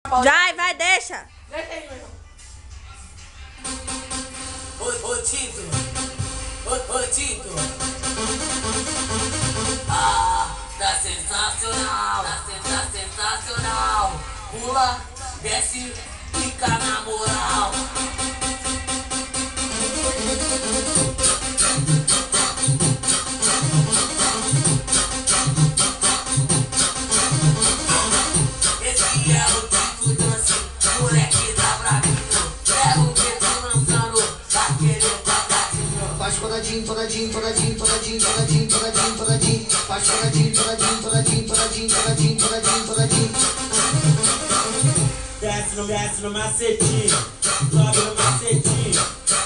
Vai, deixa. Deixa aí, meu irmão. Ô Tito. Ô Tito. Ah, tá sensacional. Tá sensacional. Pula, desce, fica na moral. Esse é o Tito Dance, moleque da Bravinho. É o que tô lançando daquele quadradinho. Faz toradinho, toradinho, toradinho, toradinho, toradinho, toradinho, toradinho. Faz toradinho, toradinho, toradinho, toradinho, toradinho, toradinho, toradinho. Desce no macetinho, sobe no macetinho,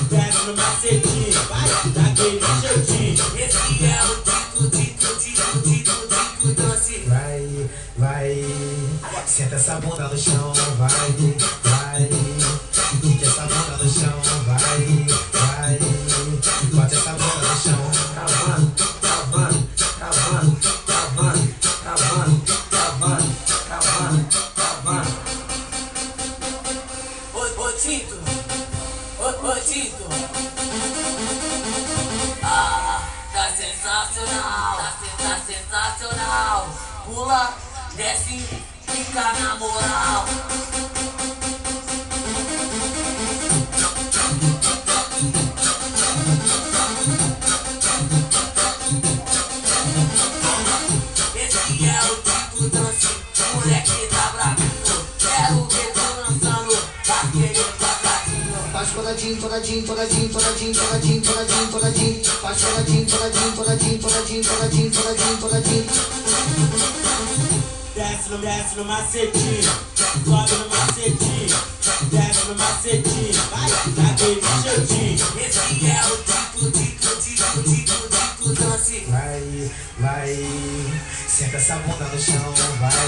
desce no macetinho, vai daquele jeitinho. Esse é o Tito Dance. Vai, senta essa bunda no chão, vai, fica essa bunda no chão, vai, bate essa bunda no chão, cavando. Ô Tito. Ah, tá sensacional. Tá sensacional. Pula, desce, fica na moral. Esse é o Tito Dance, moleque da Bravinho. É o que tô lançando daquele quadradinho. Faz toradinho, toradinho, toradinho, toradinho, toradinho, toradinho, toradinho. Faz toradinho, toradinho, toradinho, toradinho, toradinho, toradinho, toradinho. Desce no macetinho, sobe no macetinho, desce no macetinho, vai daquele jeitinho. Esse é o Tito Dance. Vai, senta essa bunda no chão, vai,